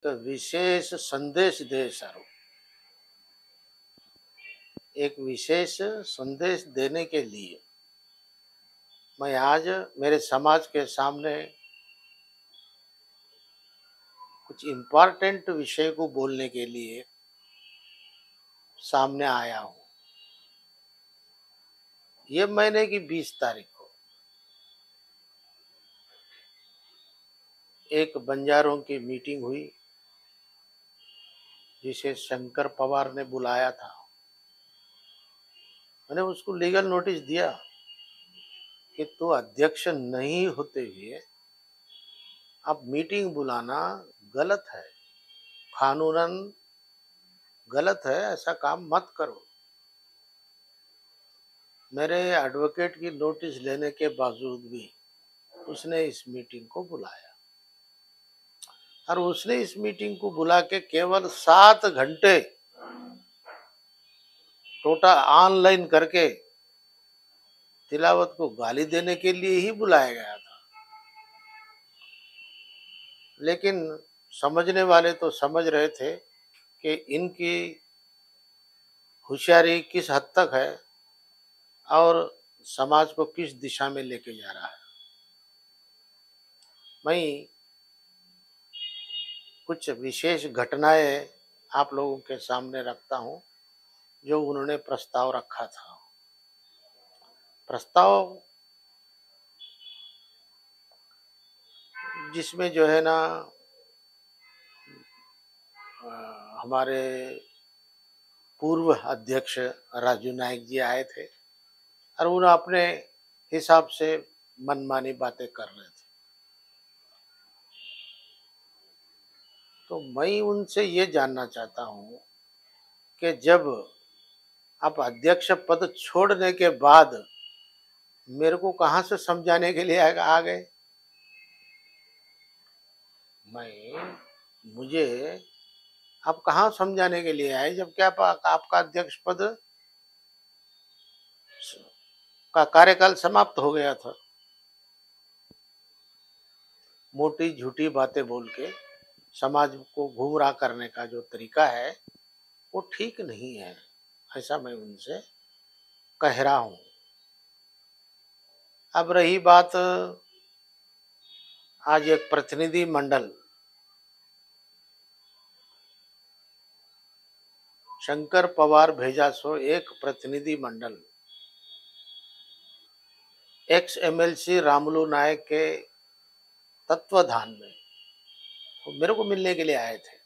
विशेष संदेश दे सर। एक विशेष संदेश देने के लिए मैं आज मेरे समाज के सामने कुछ इम्पोर्टेंट विषय को बोलने के लिए सामने आया हूँ। ये महीने की 20 तारीख को एक बंजारों की मीटिंग हुई जिसे शंकर पवार ने बुलाया था। मैंने उसको लीगल नोटिस दिया कि तो अध्यक्ष नहीं होते हुए अब मीटिंग बुलाना गलत है, कानूनन गलत है, ऐसा काम मत करो। मेरे एडवोकेट की नोटिस लेने के बावजूद भी उसने इस मीटिंग को बुलाया और उसने इस मीटिंग को बुला के केवल 7 घंटे टोटल ऑनलाइन करके तिलावत को गाली देने के लिए ही बुलाया गया था। लेकिन समझने वाले तो समझ रहे थे कि इनकी होशियारी किस हद तक है और समाज को किस दिशा में लेके जा रहा है। मैं कुछ विशेष घटनाएं आप लोगों के सामने रखता हूं जो उन्होंने प्रस्ताव रखा था। प्रस्ताव जिसमें जो है ना हमारे पूर्व अध्यक्ष राजू नाईक जी आए थे और उन्हें अपने हिसाब से मनमानी बातें कर रहे थे। तो मैं उनसे ये जानना चाहता हूँ कि जब आप अध्यक्ष पद छोड़ने के बाद मेरे को कहाँ से समझाने के लिए आ गए। मुझे आप कहाँ समझाने के लिए आए जबकि आपका अध्यक्ष पद का कार्यकाल समाप्त हो गया था। मोटी झूठी बातें बोल के समाज को गुमराह करने का जो तरीका है वो ठीक नहीं है, ऐसा मैं उनसे कह रहा हूँ। अब रही बात, आज एक प्रतिनिधि मंडल शंकर पवार भेजा सो एक प्रतिनिधि मंडल एक्स एमएलसी रामुलु नायक के तत्वाधान में वो मेरे को मिलने के लिए आए थे।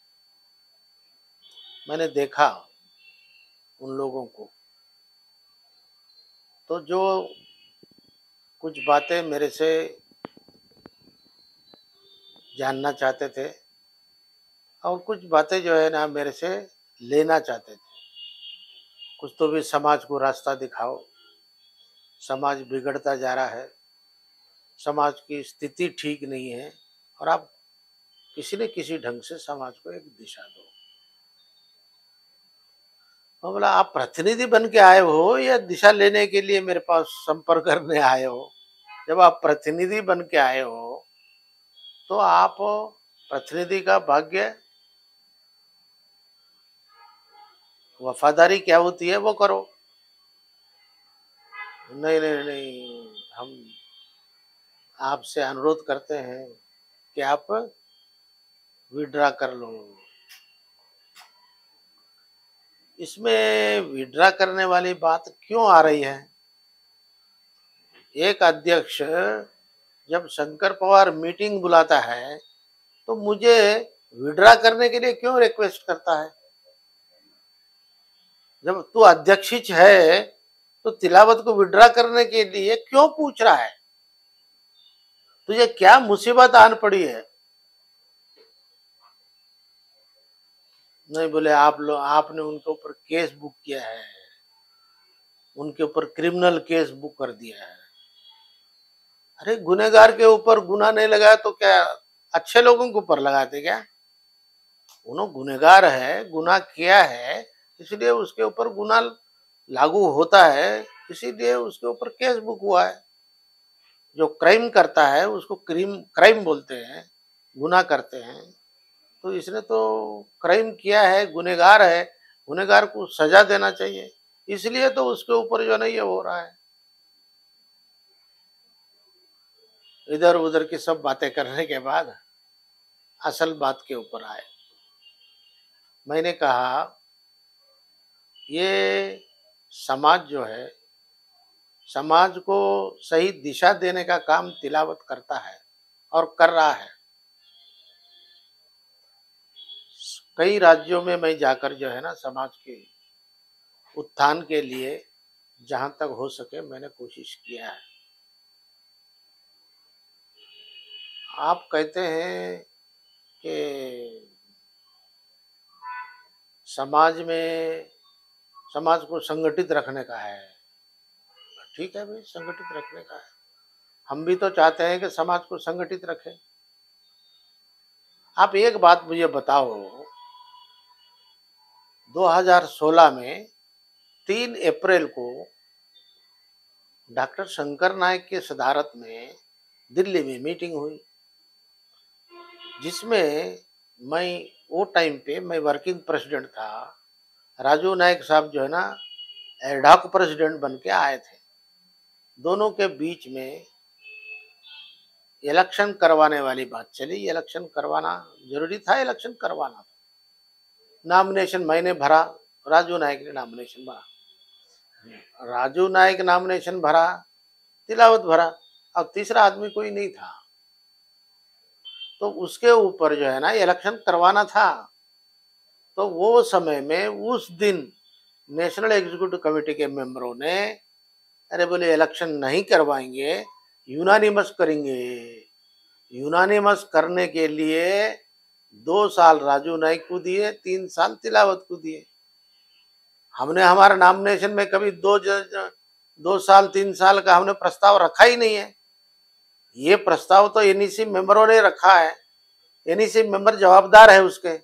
मैंने देखा उन लोगों को, तो जो कुछ बातें मेरे से जानना चाहते थे और कुछ बातें जो है ना मेरे से लेना चाहते थे। कुछ तो भी समाज को रास्ता दिखाओ, समाज बिगड़ता जा रहा है, समाज की स्थिति ठीक नहीं है और आप किसी न किसी ढंग से समाज को एक दिशा दो। मैं बोला आप प्रतिनिधि बन के आए हो या दिशा लेने के लिए मेरे पास संपर्क करने आए हो। जब आप प्रतिनिधि बन के आए हो तो आप प्रतिनिधि का भाग्य वफादारी क्या होती है वो करो। नहीं नहीं नहीं, हम आपसे अनुरोध करते हैं कि आप विड्रा कर लो। इसमें विड्रा करने वाली बात क्यों आ रही है। एक अध्यक्ष जब शंकर पवार मीटिंग बुलाता है तो मुझे विड्रा करने के लिए क्यों रिक्वेस्ट करता है। जब तू अध्यक्ष ही है तो तिलावत को विड्रा करने के लिए क्यों पूछ रहा है। तुझे क्या मुसीबत आन पड़ी है। नहीं बोले आप लोग आपने उनके ऊपर केस बुक किया है, उनके ऊपर क्रिमिनल केस बुक कर दिया है। अरे गुनहगार के ऊपर गुनाह नहीं लगाया तो क्या अच्छे लोगों के ऊपर लगाते क्या। उन्होंने गुनहगार है, गुनाह किया है, इसलिए उसके ऊपर गुनाह लागू होता है, इसीलिए उसके ऊपर केस बुक हुआ है। जो क्राइम करता है उसको क्राइम बोलते हैं, गुनाह करते हैं। तो इसने तो क्राइम किया है, गुनहगार है, गुनहगार को सजा देना चाहिए, इसलिए तो उसके ऊपर जो है ना ये हो रहा है। इधर उधर की सब बातें करने के बाद असल बात के ऊपर आए। मैंने कहा ये समाज जो है, समाज को सही दिशा देने का काम तिलावत करता है और कर रहा है। कई राज्यों में मैं जाकर जो है ना समाज के उत्थान के लिए जहां तक हो सके मैंने कोशिश किया है। आप कहते हैं कि समाज में समाज को संगठित रखने का है। ठीक है भाई, संगठित रखने का है। हम भी तो चाहते हैं कि समाज को संगठित रखें। आप एक बात मुझे बताओ, 2016 में 3 अप्रैल को डॉक्टर शंकर नायक की सदारत में दिल्ली में मीटिंग हुई, जिसमें मैं वो टाइम पे मैं वर्किंग प्रेसिडेंट था। राजू नायक साहब जो है ना एडहॉक प्रेसिडेंट बन के आए थे। दोनों के बीच में इलेक्शन करवाने वाली बात चली। इलेक्शन करवाना जरूरी था, इलेक्शन करवाना था। नॉमिनेशन मैंने भरा, राजू नायक ने नॉमिनेशन भरा। राजू नायक नॉमिनेशन भरा, तिलावत भरा, अब तीसरा आदमी कोई नहीं था। तो उसके ऊपर जो है ना इलेक्शन करवाना था। तो वो समय में उस दिन नेशनल एग्जीक्यूटिव कमेटी के मेंबरों ने अरे बोले इलेक्शन नहीं करवाएंगे, यूनानिमस करेंगे। यूनानिमस करने के लिए 2 साल राजू नाइक को दिए, 3 साल तिलावत को दिए। हमने हमारा नॉमिनेशन में कभी 2 साल 3 साल का हमने प्रस्ताव रखा ही नहीं है। ये प्रस्ताव तो एनईसी मेंबरों ने रखा है। एनईसी मेंबर जवाबदार है उसके।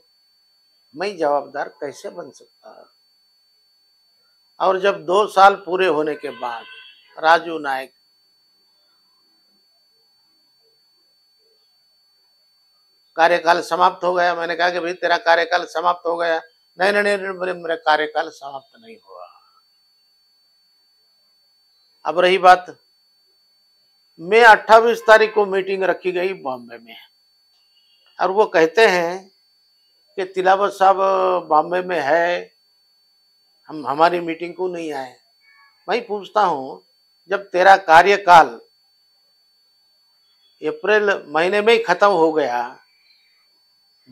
मैं जवाबदार कैसे बन सकता? और जब 2 साल पूरे होने के बाद राजू नायक कार्यकाल समाप्त हो गया, मैंने कहा कि भाई तेरा कार्यकाल समाप्त हो गया। नहीं नहीं नहीं, मेरा कार्यकाल समाप्त नहीं हुआ। अब रही बात, मैं 28 तारीख को मीटिंग रखी गई बॉम्बे में, और वो कहते हैं कि तिलावत साहब बॉम्बे में है, हम हमारी मीटिंग को नहीं आए। मैं पूछता हूं, जब तेरा कार्यकाल अप्रैल महीने में ही खत्म हो गया,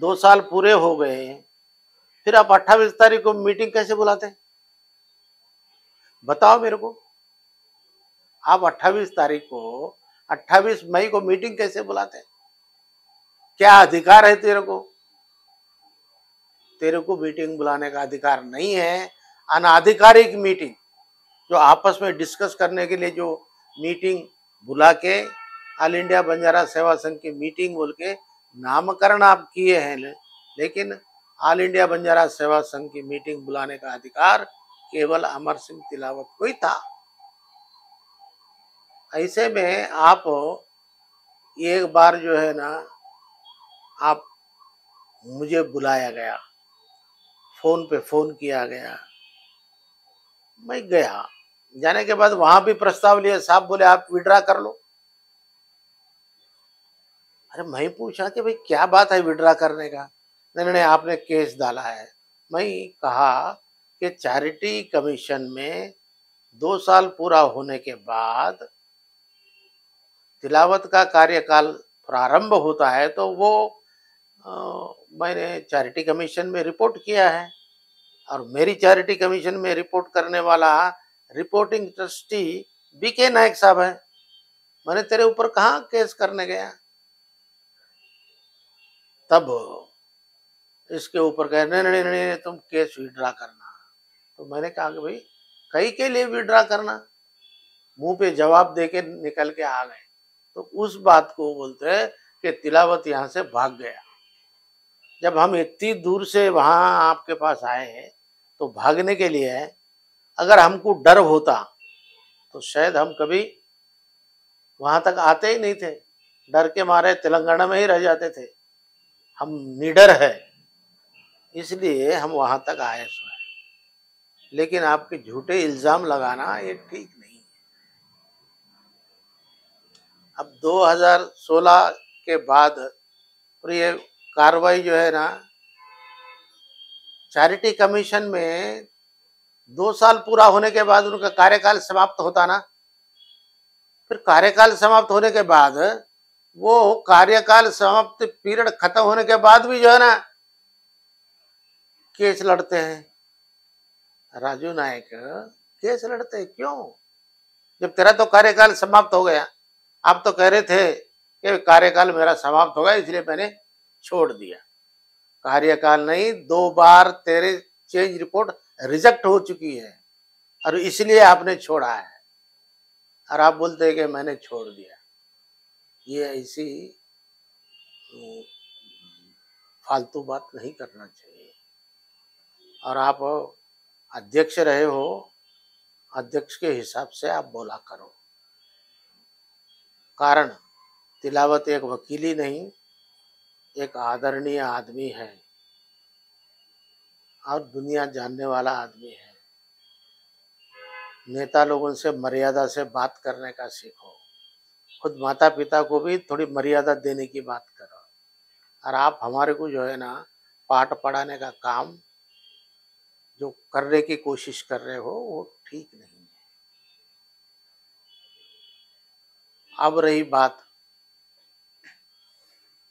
2 साल पूरे हो गए, फिर आप 28 तारीख को मीटिंग कैसे बुलाते? बताओ मेरे को। आप 28 तारीख को 28 मई को मीटिंग कैसे बुलाते? क्या अधिकार है तेरे को? तेरे को मीटिंग बुलाने का अधिकार नहीं है। अनाधिकारिक मीटिंग, जो आपस में डिस्कस करने के लिए जो मीटिंग बुला के ऑल इंडिया बंजारा सेवा संघ की मीटिंग बोल के नामकरण आप किए हैं, लेकिन ऑल इंडिया बंजारा सेवा संघ की मीटिंग बुलाने का अधिकार केवल अमर सिंह तिलावत को ही था। ऐसे में आप एक बार जो है ना, आप मुझे बुलाया गया, फोन पे फोन किया गया, मैं गया। जाने के बाद वहां भी प्रस्ताव लिया, साहब बोले आप विड्रा कर लो। अरे मैं पूछा कि भाई क्या बात है विड्रा करने का? नहीं नहीं, आपने केस डाला है। मैं कहा कि चैरिटी कमीशन में 2 साल पूरा होने के बाद तिलावत का कार्यकाल प्रारंभ होता है, तो वो अ, मैंने चैरिटी कमीशन में रिपोर्ट किया है, और मेरी चैरिटी कमीशन में रिपोर्ट करने वाला रिपोर्टिंग ट्रस्टी बीके नायक साहब है। मैंने तेरे ऊपर कहाँ केस करने गया? तब इसके ऊपर कहे नहीं नहीं नहीं, तुम केस विड्रा करना। तो मैंने कहा कि भाई कई के लिए विड्रा करना? मुंह पे जवाब दे के निकल के आ गए। तो उस बात को बोलते हैं कि तिलावत यहाँ से भाग गया। जब हम इतनी दूर से वहां आपके पास आए हैं, तो भागने के लिए है। अगर हमको डर होता तो शायद हम कभी वहां तक आते ही नहीं थे, डर के मारे तेलंगाना में ही रह जाते थे। हम निडर है, इसलिए हम वहां तक आए सो है। लेकिन आपके झूठे इल्जाम लगाना ये ठीक नहीं है। अब 2016 के बाद और ये कार्रवाई जो है ना, चैरिटी कमीशन में 2 साल पूरा होने के बाद उनका कार्यकाल समाप्त होता ना, फिर कार्यकाल समाप्त होने के बाद वो कार्यकाल समाप्त पीरियड खत्म होने के बाद भी जो है ना केस लड़ते हैं। राजू नायक केस लड़ते हैं क्यों? जब तेरा तो कार्यकाल समाप्त हो गया, आप तो कह रहे थे कि कार्यकाल मेरा समाप्त हो गया इसलिए मैंने छोड़ दिया। कार्यकाल नहीं, 2 बार तेरे चेंज रिपोर्ट रिजेक्ट हो चुकी है और इसलिए आपने छोड़ा है, और आप बोलते हैं कि मैंने छोड़ दिया। ये ऐसी फालतू बात नहीं करना चाहिए। और आप अध्यक्ष रहे हो, अध्यक्ष के हिसाब से आप बोला करो। कारण तिलावत एक वकील ही नहीं, एक आदरणीय आदमी है और दुनिया जानने वाला आदमी है। नेता लोगों से मर्यादा से बात करने का सीखो। खुद माता पिता को भी थोड़ी मर्यादा देने की बात करो। और आप हमारे को जो है ना पाठ पढ़ाने का काम जो करने की कोशिश कर रहे हो वो ठीक नहीं है। अब रही बात,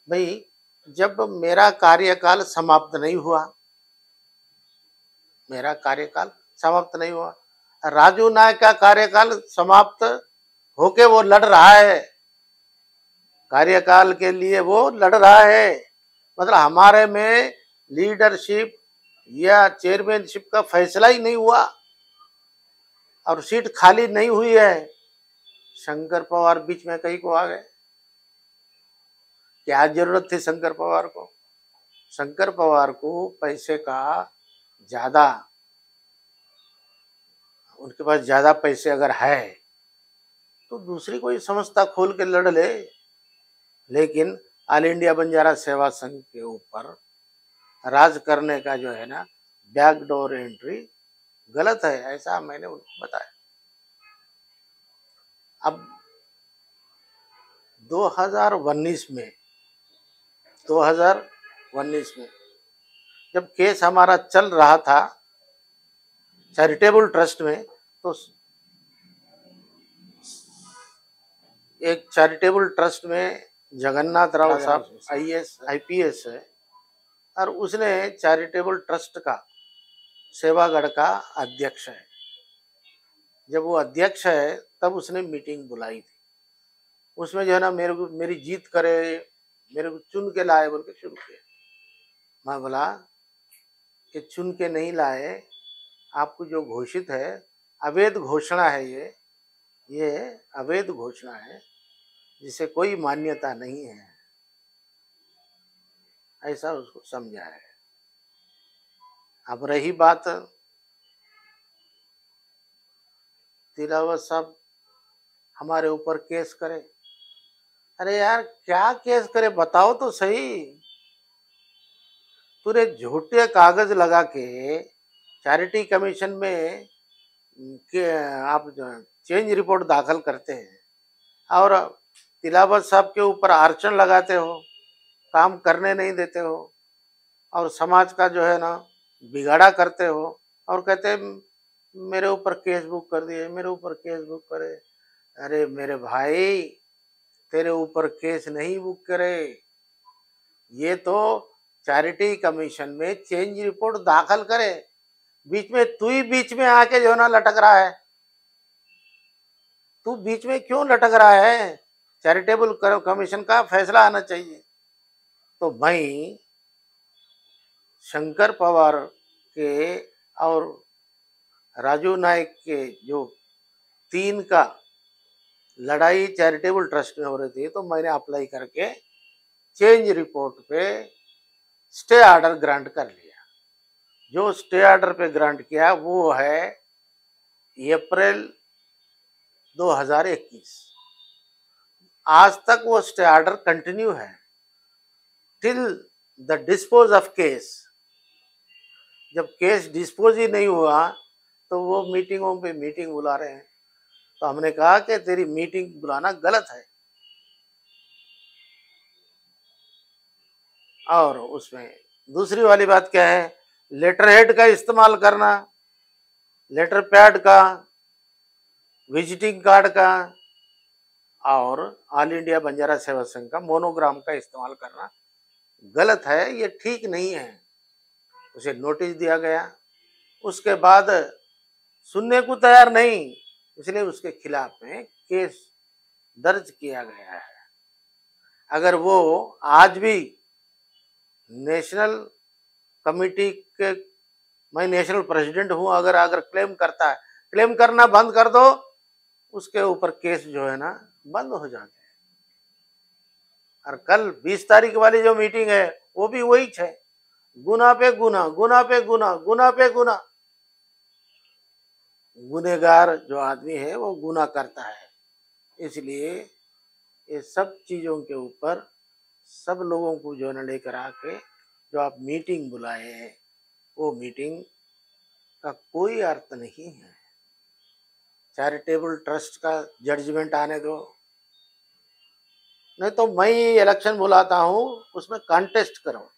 भाई जब मेरा कार्यकाल समाप्त नहीं हुआ, मेरा कार्यकाल समाप्त नहीं हुआ, राजू नायक का कार्यकाल समाप्त होके वो लड़ रहा है, कार्यकाल के लिए वो लड़ रहा है। मतलब हमारे में लीडरशिप या चेयरमैनशिप का फैसला ही नहीं हुआ और सीट खाली नहीं हुई है। शंकर पवार बीच में कहीं को आ गए। क्या जरूरत थी शंकर पवार को? शंकर पवार को पैसे का ज्यादा, उनके पास ज्यादा पैसे अगर है तो दूसरी कोई संस्था खोल के लड़ ले। लेकिन ऑल इंडिया बंजारा सेवा संघ के ऊपर राज करने का जो है ना बैकडोर एंट्री गलत है, ऐसा मैंने उनको बताया। अब 2019 में जब केस हमारा चल रहा था चैरिटेबल ट्रस्ट में, तो एक चैरिटेबल ट्रस्ट में जगन्नाथ राव साहब आईएएस आईपीएस है और उसने चैरिटेबल ट्रस्ट का सेवागढ़ का अध्यक्ष है। जब वो अध्यक्ष है तब उसने मीटिंग बुलाई थी। उसमें जो है ना मेरे को मेरी जीत करे, मेरे को चुन के लाए बोल के शुरू किया। मैं बोला कि चुन के नहीं लाए, आपको जो घोषित है अवैध घोषणा है, ये अवैध घोषणा है जिसे कोई मान्यता नहीं है, ऐसा उसको समझा है। अब रही बात तिलावत साहब हमारे ऊपर केस करे, अरे यार क्या केस करे बताओ तो सही। पूरे झूठे कागज लगा के चैरिटी कमीशन में के आप चेंज रिपोर्ट दाखिल करते हैं और तिलावत साहब के ऊपर अड़चन लगाते हो, काम करने नहीं देते हो और समाज का जो है ना बिगाड़ा करते हो और कहते हैं मेरे ऊपर केस बुक कर दिए, मेरे ऊपर केस बुक करे। अरे मेरे भाई, तेरे ऊपर केस नहीं बुक करे, ये तो चैरिटी कमीशन में चेंज रिपोर्ट दाखिल करे। बीच में तू ही बीच में आके जो ना लटक रहा है, तू बीच में क्यों लटक रहा है? चैरिटेबल कमीशन का फैसला आना चाहिए। तो भाई शंकर पवार के और राजू नायक के जो 3 का लड़ाई चैरिटेबल ट्रस्ट में हो रही थी, तो मैंने अप्लाई करके चेंज रिपोर्ट पे स्टे ऑर्डर ग्रांट कर लिया। जो स्टे ऑर्डर पे ग्रांट किया वो है अप्रैल 2021। आज तक वो स्टे ऑर्डर कंटिन्यू है till the dispose of case. जब केस डिस्पोज ही नहीं हुआ तो वो मीटिंगों पे मीटिंग बुला रहे हैं। तो हमने कहा कि तेरी मीटिंग बुलाना गलत है। और उसमें दूसरी वाली बात क्या है, लेटर हेड का इस्तेमाल करना, लेटर पैड का, विजिटिंग कार्ड का और ऑल इंडिया बंजारा सेवा संघ का मोनोग्राम का इस्तेमाल करना गलत है, ये ठीक नहीं है। उसे नोटिस दिया गया। उसके बाद सुनने को तैयार नहीं, इसलिए उसके खिलाफ में केस दर्ज किया गया है। अगर वो आज भी नेशनल कमिटी के, मैं नेशनल प्रेसिडेंट हूं, अगर क्लेम करता है, क्लेम करना बंद कर दो, उसके ऊपर केस जो है ना बंद हो जाते हैं। और कल 20 तारीख वाली जो मीटिंग है वो भी वही है, गुना पे गुना, गुना पे गुना, गुना पे गुना। गुनेगार जो आदमी है वो गुना करता है। इसलिए ये सब चीजों के ऊपर सब लोगों को जो है लेकर आके जो आप मीटिंग बुलाए हैं, वो मीटिंग का कोई अर्थ नहीं है। चैरिटेबल ट्रस्ट का जजमेंट आने दो, नहीं तो मैं इलेक्शन बुलाता हूं, उसमें कॉन्टेस्ट करो।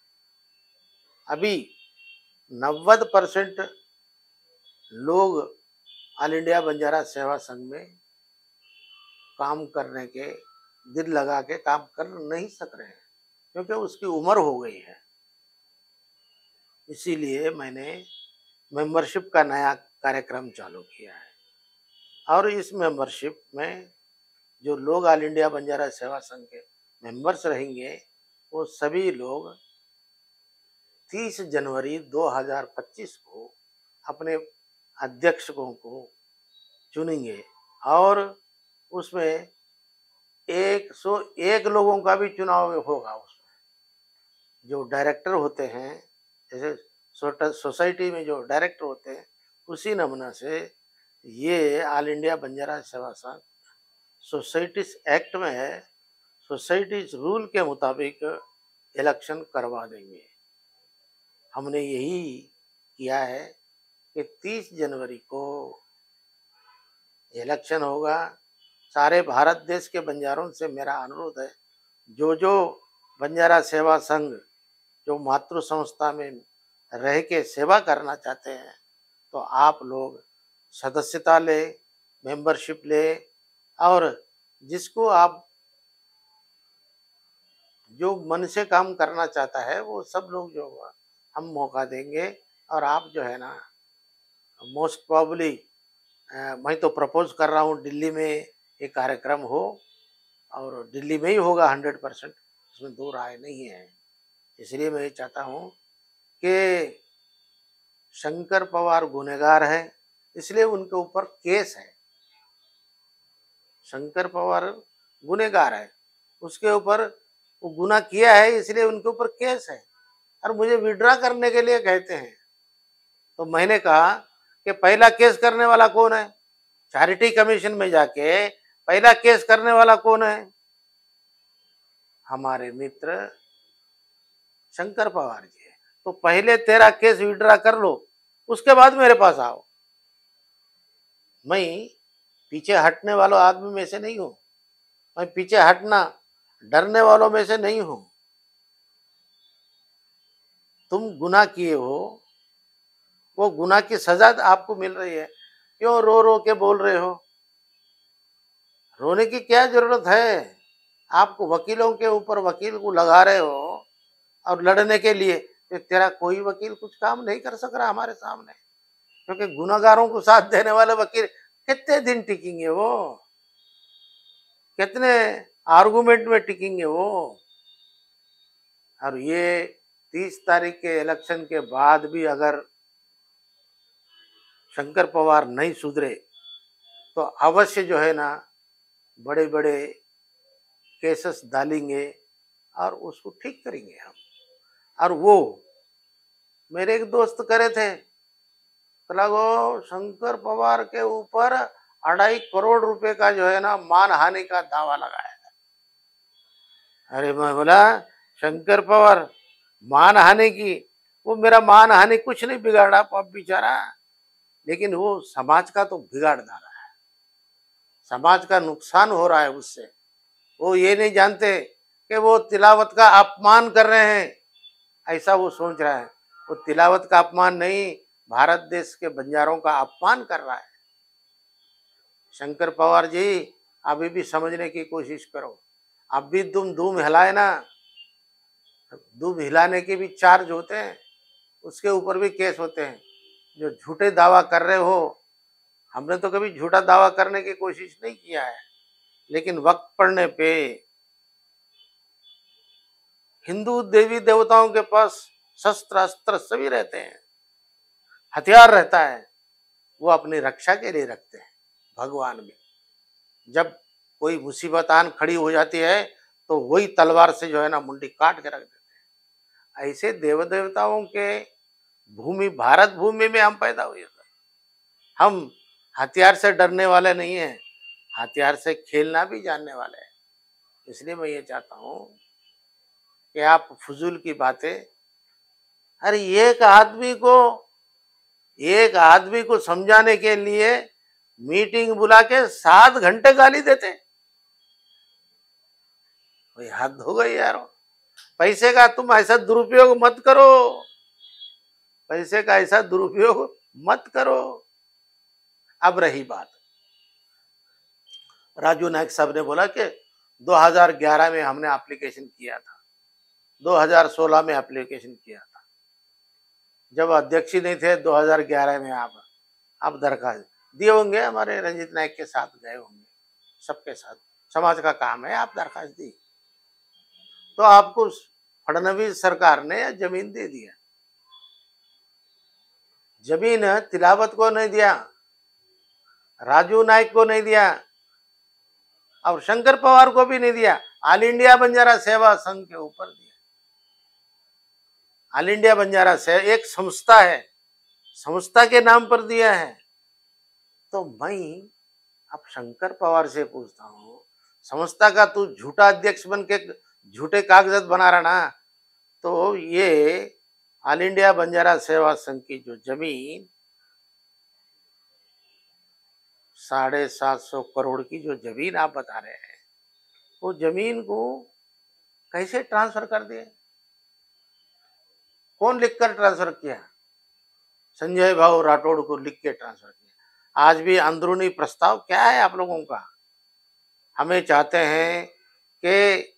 अभी 90% लोग ऑल इंडिया बंजारा सेवा संघ में काम करने के दिल लगा के काम कर नहीं सक रहे हैं, क्योंकि उसकी उम्र हो गई है। इसीलिए मैंने मेंबरशिप का नया कार्यक्रम चालू किया है। और इस मेंबरशिप में जो लोग ऑल इंडिया बंजारा सेवा संघ के मेंबर्स रहेंगे, वो सभी लोग 30 जनवरी 2025 को अपने अध्यक्षों को चुनेंगे। और उसमें 101 लोगों का भी चुनाव होगा। उसमें जो डायरेक्टर होते हैं, जैसे सोसाइटी में जो डायरेक्टर होते हैं, उसी नमूना से ये ऑल इंडिया बंजारा सेवा संघ सोसाइटीज एक्ट में है, सोसाइटीज रूल के मुताबिक इलेक्शन करवा देंगे। हमने यही किया है कि 30 जनवरी को इलेक्शन होगा। सारे भारत देश के बंजारों से मेरा अनुरोध है, जो बंजारा सेवा संघ जो मातृ संस्था में रह के सेवा करना चाहते हैं, तो आप लोग सदस्यता ले, मेंबरशिप ले, और जिसको आप जो मन से काम करना चाहता है वो सब लोग जो हम मौका देंगे। और आप जो है ना, मोस्ट प्रॉब्ली मैं तो प्रपोज कर रहा हूँ दिल्ली में एक कार्यक्रम हो, और दिल्ली में ही होगा 100%, उसमें दो राय नहीं है। इसलिए मैं ये चाहता हूँ कि शंकर पवार गुनहगार है, इसलिए उनके ऊपर केस है। शंकर पवार गुनहगार है, उसके ऊपर वो गुनाह किया है, इसलिए उनके ऊपर केस है। और मुझे विड्रॉ करने के लिए कहते हैं। तो मैंने कहा कि पहला केस करने वाला कौन है? चैरिटी कमीशन में जाके पहला केस करने वाला कौन है? हमारे मित्र शंकर पवार जी है। तो पहले तेरा केस विड्रॉ कर लो, उसके बाद मेरे पास आओ। मैं पीछे हटने वालों आदमी में से नहीं हूं, मैं पीछे हटना डरने वालों में से नहीं हूं। तुम गुनाह किए हो, वो गुनाह की सजा आपको मिल रही है, क्यों रो रो के बोल रहे हो? रोने की क्या जरूरत है? आपको वकीलों के ऊपर वकील को लगा रहे हो और लड़ने के लिए, तो तेरा कोई वकील कुछ काम नहीं कर सक रहा हमारे सामने, क्योंकि गुनाहगारों को साथ देने वाले वकील कितने दिन टिकेंगे? वो कितने आर्गुमेंट में टिकेंगे वो? और ये 30 तारीख के इलेक्शन के बाद भी अगर शंकर पवार नहीं सुधरे, तो अवश्य जो है ना बड़े बड़े केसेस डालेंगे और उसको ठीक करेंगे हम। और वो मेरे एक दोस्त करे थे, लगो शंकर पवार के ऊपर 2.5 करोड़ रुपए का जो है ना मानहानि का दावा लगाया। अरे मैं बोला, शंकर पवार मानहानि की, वो मेरा मानहानि कुछ नहीं बिगाड़ा अब बेचारा, लेकिन वो समाज का तो बिगाड़ डाला है, समाज का नुकसान हो रहा है उससे। वो ये नहीं जानते कि वो तिलावत का अपमान कर रहे हैं, ऐसा वो सोच रहा है। वो तिलावत का अपमान नहीं, भारत देश के बंजारों का अपमान कर रहा है। शंकर पवार जी, अभी भी समझने की कोशिश करो। अब भी तुम धूम हिलाए ना, धूम हिलाने के भी चार्ज होते हैं, उसके ऊपर भी केस होते हैं। जो झूठे दावा कर रहे हो, हमने तो कभी झूठा दावा करने की कोशिश नहीं किया है, लेकिन वक्त पड़ने पे हिंदू देवी देवताओं के पास शस्त्र अस्त्र सभी रहते हैं, हथियार रहता है, वो अपनी रक्षा के लिए रखते हैं। भगवान भी जब कोई मुसीबत आन खड़ी हो जाती है तो वही तलवार से जो है ना मुंडी काट के रख देते हैं। ऐसे देव देवताओं के भूमि, भारत भूमि में हम पैदा हुए थे। हम हथियार से डरने वाले नहीं हैं, हथियार से खेलना भी जानने वाले हैं। इसलिए मैं ये चाहता हूँ कि आप फजूल की बातें, अरे एक आदमी को समझाने के लिए मीटिंग बुला के 7 घंटे गाली देते, भाई हद हो गई यार। पैसे का तुम ऐसा दुरुपयोग मत करो, पैसे का ऐसा दुरुपयोग मत करो। अब रही बात, राजू नाइक साहब ने बोला कि 2011 में हमने एप्लीकेशन किया था, 2016 में एप्लीकेशन किया था, जब अध्यक्ष ही नहीं थे 2011 में आप दरखास्त दिए होंगे, हमारे रंजीत नाइक के साथ गए होंगे, सबके साथ, समाज का काम है, आप दरखास्त दी तो आपको फडणवीस सरकार ने जमीन दे दिया। जमीन तिलावत को नहीं दिया, राजू नाइक को नहीं दिया और शंकर पवार को भी नहीं दिया, ऑल इंडिया बंजारा सेवा संघ के ऊपर दिया। ऑल इंडिया बंजारा से एक संस्था है, संस्था के नाम पर दिया है। तो मैं अब शंकर पवार से पूछता हूँ, संस्था का तू झूठा अध्यक्ष बन के झूठे कागजात बना रहा ना, तो ये ऑल इंडिया बंजारा सेवा संघ की जो जमीन 750 करोड़ की जो जमीन आप बता रहे हैं, वो जमीन को कैसे ट्रांसफर कर दिए, कौन लिखकर ट्रांसफर किया? संजय भाऊ राठौड़ को लिख के ट्रांसफर किया। आज भी अंदरूनी प्रस्ताव क्या है आप लोगों का? हमें चाहते हैं कि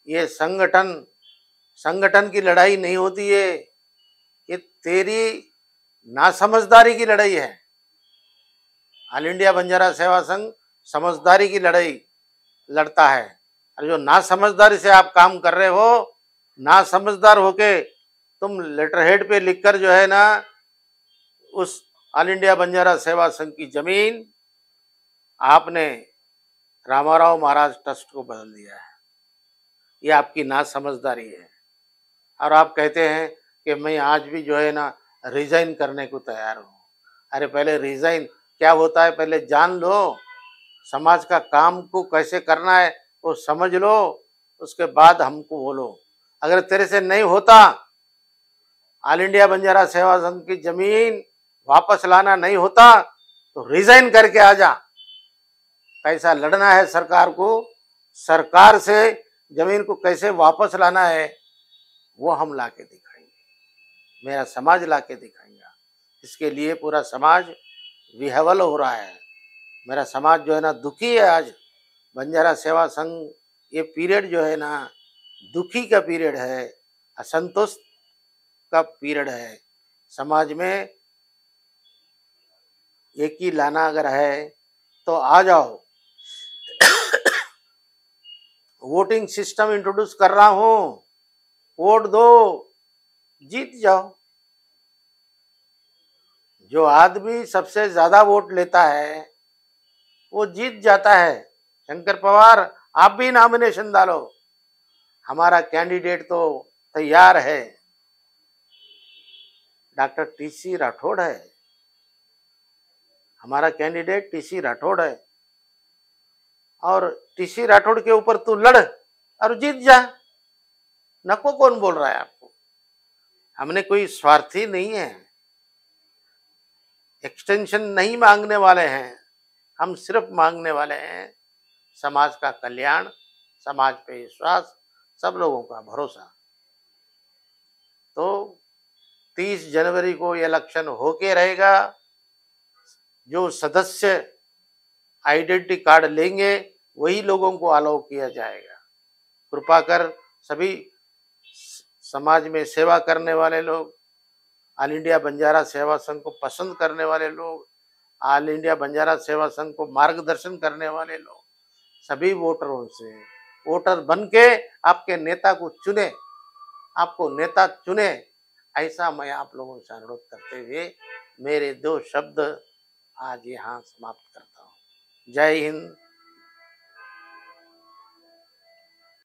ये संगठन की लड़ाई नहीं होती है, ये तेरी नासमझदारी की लड़ाई है। ऑल इंडिया बंजारा सेवा संघ समझदारी की लड़ाई लड़ता है, और जो नासमझदारी से आप काम कर रहे हो, नासमझदार होके तुम लेटर हेड पे लिखकर जो है ना उस ऑल इंडिया बंजारा सेवा संघ की जमीन आपने रामाराव महाराज ट्रस्ट को बदल दिया है। ये आपकी नासमझदारी है। और आप कहते हैं कि मैं आज भी जो है ना रिजाइन करने को तैयार हूँ। अरे पहले रिजाइन क्या होता है पहले जान लो, समाज का काम को कैसे करना है वो समझ लो, उसके बाद हमको बोलो। अगर तेरे से नहीं होता, ऑल इंडिया बंजारा सेवा संघ की जमीन वापस लाना नहीं होता, तो रिजाइन करके आ जा। कैसा लड़ना है सरकार को, सरकार से जमीन को कैसे वापस लाना है वो हम ला के दिखाएंगे, मेरा समाज ला के दिखाएंगा। इसके लिए पूरा समाज विह्वल हो रहा है। मेरा समाज जो है ना दुखी है। आज बंजारा सेवा संघ ये पीरियड जो है ना दुखी का पीरियड है, असंतोष का पीरियड है। समाज में एक ही लाना अगर है तो आ जाओ। वोटिंग सिस्टम इंट्रोड्यूस कर रहा हूं, वोट दो, जीत जाओ। जो आदमी सबसे ज्यादा वोट लेता है वो जीत जाता है। शंकर पवार आप भी नॉमिनेशन डालो, हमारा कैंडिडेट तो तैयार है, डॉक्टर टीसी राठौड़ है, हमारा कैंडिडेट टीसी राठौड़ है। और टीसी राठौड़ के ऊपर तू लड़ और जीत जा। नको कौन बोल रहा है आपको? हमने कोई स्वार्थी नहीं है, एक्सटेंशन नहीं मांगने वाले हैं। हम सिर्फ मांगने वाले हैं समाज का कल्याण, समाज पे विश्वास, सब लोगों का भरोसा। तो 30 जनवरी को इलेक्शन होके रहेगा। जो सदस्य आइडेंटिटी कार्ड लेंगे वही लोगों को अलाउ किया जाएगा। कृपा कर सभी समाज में सेवा करने वाले लोग, ऑल इंडिया बंजारा सेवा संघ को पसंद करने वाले लोग, ऑल इंडिया बंजारा सेवा संघ को मार्गदर्शन करने वाले लोग, सभी वोटरों से वोटर बन के आपके नेता को चुने, आपको नेता चुने, ऐसा मैं आप लोगों से अनुरोध करते हुए मेरे 2 शब्द आज यहाँ समाप्त करता हूँ। जय हिंद,